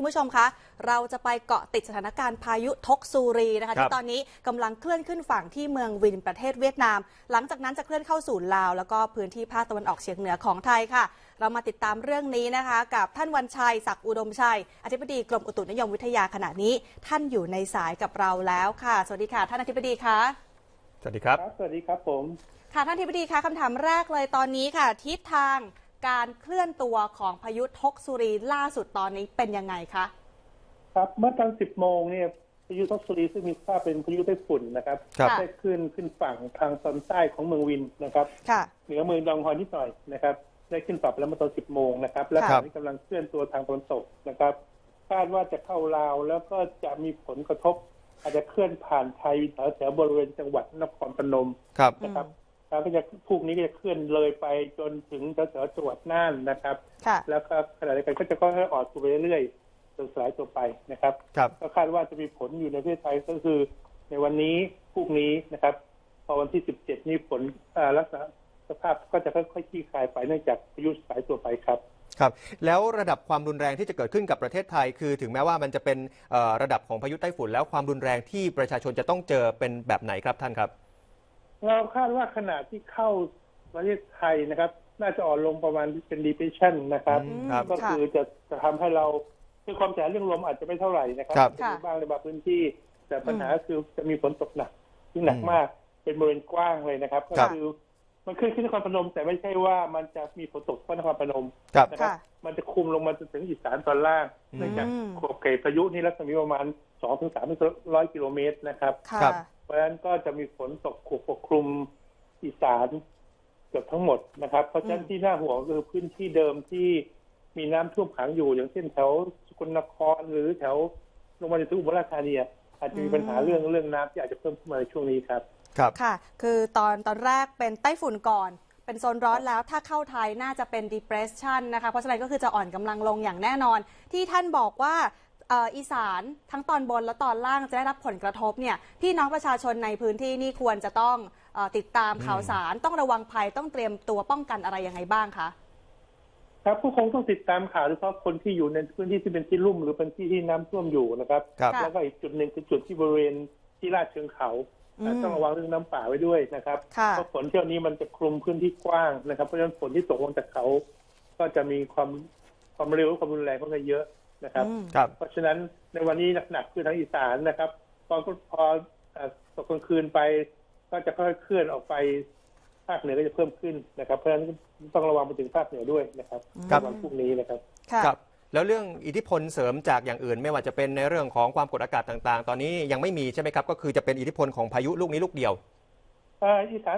คุณผู้ชมคะเราจะไปเกาะติดสถานการณ์พายุทกซูรีนะคะที่ตอนนี้กำลังเคลื่อนขึ้นฝั่งที่เมืองวินประเทศเวียดนามหลังจากนั้นจะเคลื่อนเข้าสู่ลาวแล้วก็พื้นที่ภาคตะวันออกเฉียงเหนือของไทยค่ะเรามาติดตามเรื่องนี้นะคะกับท่านวันชัยศักดิ์อุดมชัยอธิบดีกรมอุตุนิยมวิทยาขณะนี้ท่านอยู่ในสายกับเราแล้วค่ะสวัสดีค่ะท่านอธิบดีคะสวัสดีครับสวัสดีครับผมค่ะท่านอธิบดีคะคำถามแรกเลยตอนนี้ค่ะทิศทางการเคลื่อนตัวของพายุทกซูรีล่าสุดตอนนี้เป็นยังไงคะครับเมื่อตอน10 โมงเนี่ยพายุทกซูรีซึ่งมีค่าเป็นพายุไต้ฝุ่นนะครับได้ขึ้นฝั่งทางตอนใต้ของเมืองวินนะครับเหนือเมืองดองฮอนนิดหน่อยนะครับได้ขึ้นฝั่งแล้วเมื่อตอน10 โมงนะครับและขณะนี้กำลังเคลื่อนตัวทางตะวันตกนะครับคาดว่าจะเข้าลาวแล้วก็จะมีผลกระทบอาจจะเคลื่อนผ่านไทยแถวบริเวณจังหวัดนครพนมนะครับแล้วก็จะพวกนี้ก็จะเคลื่อนเลยไปจนถึงแถวจังหวัดน่านนะครับแล้วก็ขณะเดียวกันก็จะค่อยๆออกตัวไปเรื่อยๆจนสลายตัวไปนะครับก็คาดว่าจะมีผลอยู่ในประเทศไทยก็คือในวันนี้พรุ่งนี้นะครับพอวันที่17นี้ผลลักษณะสภาพก็จะค่อยๆคลี่คลายไปเนื่องจากพายุสลายตัวไปครับครับแล้วระดับความรุนแรงที่จะเกิดขึ้นกับประเทศไทยคือถึงแม้ว่ามันจะเป็นระดับของพายุไต้ฝุ่นแล้วความรุนแรงที่ประชาชนจะต้องเจอเป็นแบบไหนครับท่านครับเราคาดว่าขณะที่เข้าประเทศไทยนะครับน่าจะอ่อนลงประมาณเป็น depression นะครับก็คือจะทำให้เราคือความเสียหายเรื่องลมอาจจะไม่เท่าไหร่นะครับจะมีบ้างในบางพื้นที่แต่ปัญหาคือจะมีฝนตกหนักที่หนักมากเป็นบริเวณกว้างเลยนะครับก็คือมันขึ้นนครพนมแต่ไม่ใช่ว่ามันจะมีฝนตกเพราะนครพนมนะครับมันจะคุมลงมาจนถึงอีสานตอนล่างเนื่องจากขอบเขตพายุนี่รัศมีประมาณ 2-300 กิโลเมตรนะครับเพราะฉะนั้นก็จะมีฝนตกปกคลุมอีสานเกือบทั้งหมดนะครับเพราะฉะนั้นที่น่าห่วงคือพื้นที่เดิมที่มีน้ำท่วมขังอยู่อย่างเช่นแถวสกลนครหรือแถวลงมาถึงอุบลราชธานีอาจจะมีปัญหาเรื่องน้ำที่อาจจะเพิ่มขึ้นมาในช่วงนี้ครับค่ะคือตอนแรกเป็นไต้ฝุ่นก่อนเป็นโซนร้อนแล้วถ้าเข้าไทยน่าจะเป็น depression นะคะเพราะฉะนั้นก็คือจะอ่อนกำลังลงอย่างแน่นอนที่ท่านบอกว่าอีสานทั้งตอนบนและตอนล่างจะได้รับผลกระทบเนี่ยพี่น้องประชาชนในพื้นที่นี่ควรจะต้องติดตามข่าวสารต้องระวังภัยต้องเตรียมตัวป้องกันอะไรยังไงบ้างคะครับผู้คงต้องติดตามข่าวโดยเฉพาะคนที่อยู่ในพื้นที่ที่เป็นที่ลุ่มหรือเป็นที่น้ำท่วมอยู่นะครับแล้วก็อีกจุดหนึ่งคือจุดที่บริเวณที่ลาดเชิงเขาต้องระวังเรื่องน้ำป่าไว้ด้วยนะครับเพราะฝนเที่ยวนี้มันจะคลุมพื้นที่กว้างนะครับเพราะฉะนั้นฝนที่ตกลงจากเขาก็จะมีความเร็วความรุนแรงค่อนข้างเยอะนะครับเพราะฉะนั้นในวันนี้หนักๆคือทางอีสานนะครับพอตกกลางคืนไปก็จะค่อยๆเคลื่อนออกไปภาคเหนือก็จะเพิ่มขึ้นนะครับเพราะฉะนั้นต้องระวังไปถึงภาคเหนือด้วยนะครับวันพรุ่งนี้นะครับครับแล้วเรื่องอิทธิพลเสริมจากอย่างอื่นไม่ว่าจะเป็นในเรื่องของความกดอากาศต่างๆตอนนี้ยังไม่มีใช่ไหมครับก็คือจะเป็นอิทธิพลของพายุลูกนี้ลูกเดียวอีสา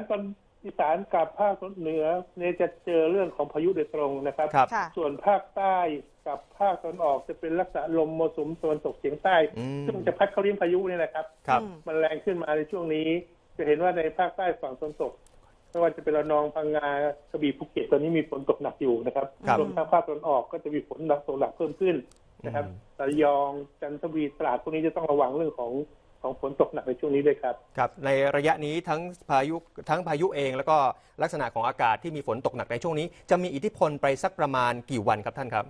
นกับภาคเหนือเนี่ยจะเจอเรื่องของพายุโดยตรงนะครับส่วนภาคใต้กับภาคตะวันออกจะเป็นลักษณะลมมรสุมตะวันตกเฉียงใต้ซึ่งจะพัดเข้าเลี้ยงพายุนี่แหละครับมันแรงขึ้นมาในช่วงนี้จะเห็นว่าในภาคใต้ฝั่งตะวันตกไม่ว่าจะเป็นระนองพังงากระบี่ภูเก็ตตอนนี้มีฝนตกหนักอยู่นะครับรวมทั้งภาคตะวันออกก็จะมีฝนตกหนักเพิ่มขึ้นนะครับระยองจันทบุรีตราดพวกนี้จะต้องระวังเรื่องของฝนตกหนักในช่วงนี้ด้วยครับครับในระยะนี้ทั้งพายุเองแล้วก็ลักษณะของอากาศที่มีฝนตกหนักในช่วงนี้จะมีอิทธิพลไปสักประมาณกี่วันครับท่านครับ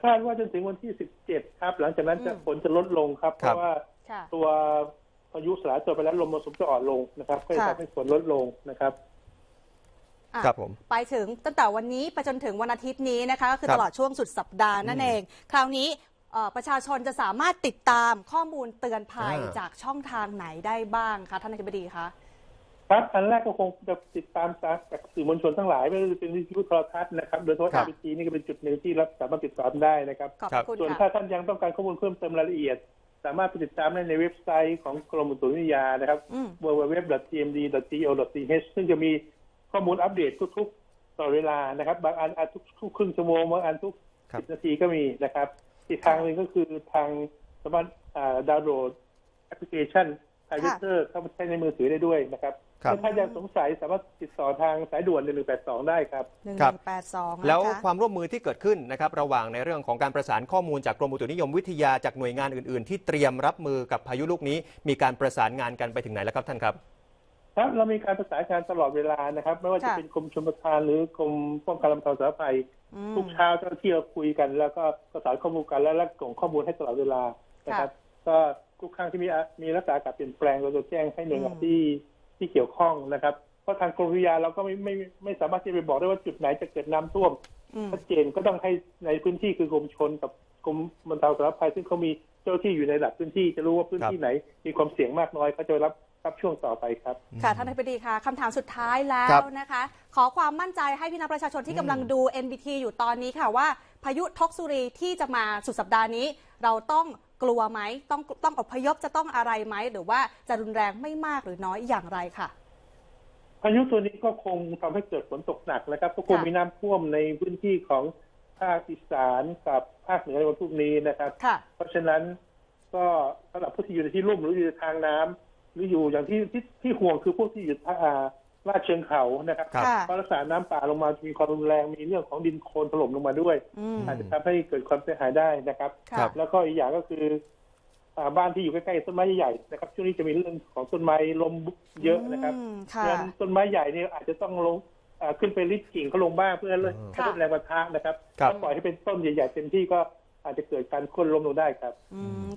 คาดว่าจนถึงวันที่17ครับหลังจากนั้นฝนจะลดลงครับเพราะว่าตัวพายุสลายตัวไปแล้วลมมรสุมจะอ่อนลงนะครับก็จะทำให้ฝนลดลงนะครับครับผมไปถึงตั้งแต่วันนี้ไปจนถึงวันอาทิตย์นี้นะคะก็คือตลอดช่วงสุดสัปดาห์นั่นเองคราวนี้ประชาชนจะสามารถติดตามข้อมูลเตือนภัยจากช่องทางไหนได้บ้างคะท่านอธิบดีคะครับอันแรกก็คงจะติดตามจากสื่อมวลชนทั้งหลายไม่ว่าจะเป็นวิทยุโทรทัศน์นะครับโดยเฉพาะ RBC นี่ก็เป็นจุดหนึ่งที่สามารถติดตามได้นะครับส่วนถ้าท่านยังต้องการข้อมูลเพิ่มเติมรายละเอียดสามารถไปติดตามได้ในเว็บไซต์ของกรมอุตุนิยมวิทยานะครับ www.tmd.go.th ซึ่งจะมีข้อมูลอัปเดตทุกๆต่อเวลานะครับบางอันทุกครึ่งชั่วโมงบางอันทุก10 นาทีก็มีนะครับอีกทางหนึ่งก็คือทางสามารถดาวน์โหลดแอปพลิเคชันไทยวิเตอร์เข้ามาใช้ในมือถือได้ด้วยนะครับถ้ายังสงสัยสามารถติดต่อทางสายด่วน1182ได้ครับ1182แล้วความร่วมมือที่เกิดขึ้นนะครับระหว่างในเรื่องของการประสานข้อมูลจากกรมอุตุนิยมวิทยาจากหน่วยงานอื่นๆที่เตรียมรับมือกับพายุลูกนี้มีการประสานงานกันไปถึงไหนแล้วครับท่านครับครับเรามีการประสานงานตลอดเวลานะครับไม่ว่าจะเป็นกรมชลประทานหรือกรมป้องกันและบรรเทาสาธารณภัย ทุกเช้าเจ้าหน้าที่เราคุยกัน แล้วก็ประสานข้อมูลกันและส่งข้อมูลให้ตลอดเวลานะครับก็ทุกครั้งที่มีลักษณะการเปลี่ยนแปลงเราจะแจ้งให้หน่วยงานที่เกี่ยวข้องนะครับเพราะทางกรมวิทยาเราก็ไม่สามารถที่จะไปบอกได้ว่าจุดไหนจะเกิดน้ำท่วมชัดเจนก็ต้องให้ในพื้นที่คือกรมชลกับกรมบรรเทาสาธารณภัยซึ่งเขามีเจ้าหน้าที่อยู่ในระดับพื้นที่จะรู้ว่าพื้นที่ไหนมีความเสี่ยงมากน้อยเขาจะรับช่วงต่อไปครับค่ะท่านอธิบดีค่ะคำถามสุดท้ายแล้วนะคะขอความมั่นใจให้พี่น้องประชาชนที่กำลังดู NBT อยู่ตอนนี้ค่ะว่าพายุทกสุรีที่จะมาสุดสัปดาห์นี้เราต้องกลัวไหมต้องอพยพจะต้องอะไรไหมหรือว่าจะรุนแรงไม่มากหรือน้อยอย่างไรค่ะพายุตัวนี้ก็คงทำให้เกิดฝนตกหนักนะครับก็คงมีน้ำท่วมในพื้นที่ของภาคอีสานกับภาคเหนือในวันพรุ่งนี้นะครับเพราะฉะนั้นก็สำหรับผู้ที่อยู่ในที่ลุ่มหรืออยู่ทางน้ำหรืออยู่อย่างที่ห่วงคือพวกที่อยู่ลาดเชิงเขานะครับเพราะลักษณะน้ำป่าลงมามีความรุนแรงมีเรื่องของดินโคลนถล่มลงมาด้วยอาจจะทำให้เกิดความเสียหายได้นะครับแล้วก็อีกอย่างก็คือบ้านที่อยู่ใกล้ๆต้นไม้ใหญ่ๆนะครับช่วงนี้จะมีเรื่องของต้นไม้ล้มเยอะนะครับต้นไม้ใหญ่เนี่ยอาจจะต้องลงขึ้นไปริดกิ่งเขาลงบ้างเพื่อให้ลดแรงปะทะนะครับถ้าปล่อยให้เป็นต้นใหญ่ๆเต็มที่ก็อาจจะเกิดการโค่นล้มลงได้ครับ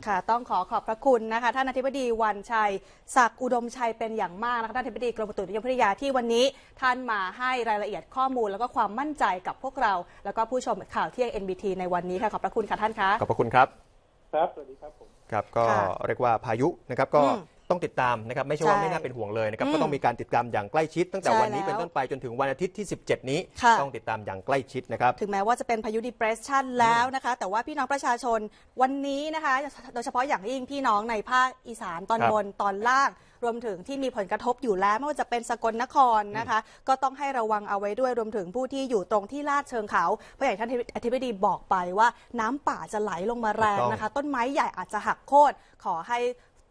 ค่ะต้องขอบพระคุณนะคะท่านอธิบดีวันชัยศักดิ์อุดมชัยเป็นอย่างมากนะคะท่านอธิบดีกรมอุตุนิยมวิทยาที่วันนี้ท่านมาให้รายละเอียดข้อมูลแล้วก็ความมั่นใจกับพวกเราแล้วก็ผู้ชมข่าวเที่ยง NBT ในวันนี้ค่ะขอบพระคุณค่ะท่านคะขอบพระคุณครับครับสวัสดีครับผมครับก็เรียกว่าพายุนะครับก็ต้องติดตามนะครับไม่ใช่ว่าไม่น่าเป็นห่วงเลยนะครับก็ต้องมีการติดตามอย่างใกล้ชิดตั้งแต่วันนี้เป็นต้นไปจนถึงวันอาทิตย์ที่17นี้ต้องติดตามอย่างใกล้ชิดนะครับถึงแม้ว่าจะเป็นพายุ depression แล้วนะคะแต่ว่าพี่น้องประชาชนวันนี้นะคะโดยเฉพาะอย่างยิ่งพี่น้องในภาคอีสานตอนบนตอนล่างรวมถึงที่มีผลกระทบอยู่แล้วไม่ว่าจะเป็นสกลนครนะคะก็ต้องให้ระวังเอาไว้ด้วยรวมถึงผู้ที่อยู่ตรงที่ลาดเชิงเขาเพราะอย่างท่านอธิบดีบอกไปว่าน้ำป่าจะไหลลงมาแรงนะคะต้นไม้ใหญ่อาจจะหักโค่นขอให้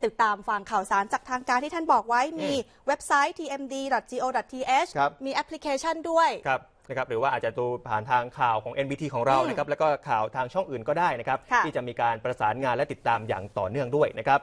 ติดตามฟังข่าวสารจากทางการที่ท่านบอกไว้มีเว็บไซต์ tmd.go.th มีแอปพลิเคชันด้วยนะครับหรือว่าอาจจะดูผ่านทางข่าวของ NBT ของเรานะครับแล้วก็ข่าวทางช่องอื่นก็ได้นะครับที่จะมีการประสานงานและติดตามอย่างต่อเนื่องด้วยนะครับ